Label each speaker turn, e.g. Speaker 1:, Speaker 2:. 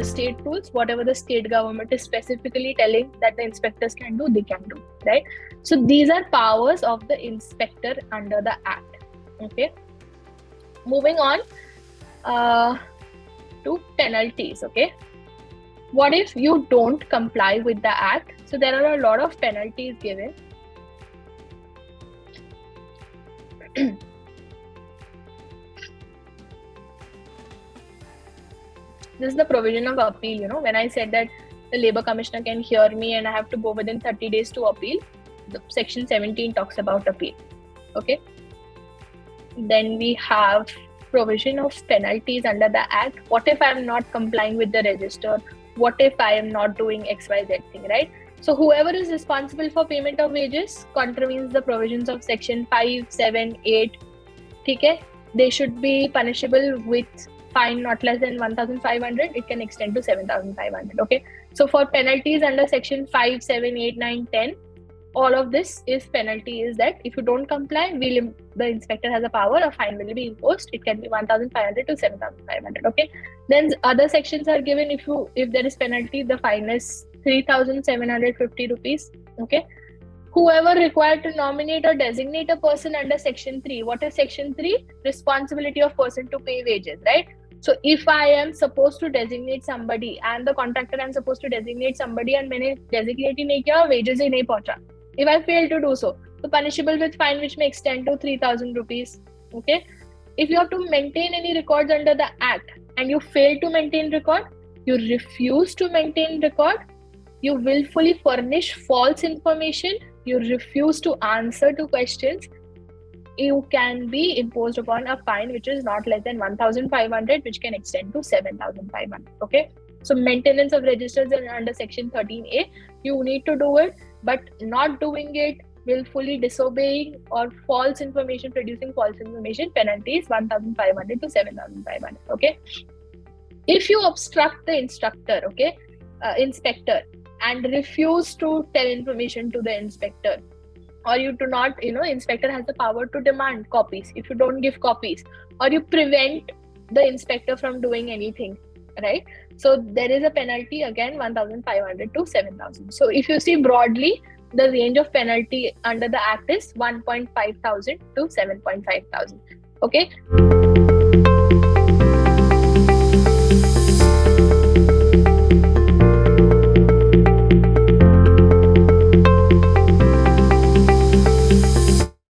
Speaker 1: the state rules, whatever the state government is specifically telling that the inspectors can do, they can do, right? So these are powers of the inspector under the Act. Okay. Moving on to penalties. Okay. What if you don't comply with the Act? So there are a lot of penalties given. This is the provision of appeal. When I said that the Labour Commissioner can hear me and I have to go within 30 days to appeal, the Section 17 talks about appeal. Okay. Then we have provision of penalties under the Act. What if I am not complying with the register? What if I am not doing XYZ thing, right? So whoever is responsible for payment of wages contravenes the provisions of Section 5, 7, 8. Okay? They should be punishable with fine not less than 1,500. It can extend to 7,500. Okay? So for penalties under Section 5, 7, 8, 9, 10, all of this is penalty is that if you don't comply, the inspector has a power, a fine will be imposed. It can be 1,500 to 7,500. Okay. Then other sections are given. If there is penalty, the fine is 3,750 rupees. Okay. Whoever required to nominate or designate a person under Section 3. What is Section 3? Responsibility of person to pay wages, right? So if I am supposed to designate somebody and the contractor I am supposed to designate somebody and मैंने designate ही नहीं किया, wages ही नहीं पहुंचा. If I fail to do so punishable with fine which may extend to 3,000 rupees. Okay. If you have to maintain any records under the Act and you fail to maintain record, you refuse to maintain record, you willfully furnish false information, you refuse to answer to questions, you can be imposed upon a fine which is not less than 1,500, which can extend to 7,500. Okay. So maintenance of registers under Section 13A, you need to do it, but not doing it, willfully disobeying or false information, producing false information, penalty is 1,500 to 7,500. Okay. If you obstruct the inspector and refuse to tell information to the inspector, or you do not, inspector has the power to demand copies. If you don't give copies, or you prevent the inspector from doing anything, right? So there is a penalty again 1,500 to 7,000. So if you see broadly, the range of penalty under the Act is 1,500 to 7,500. Okay.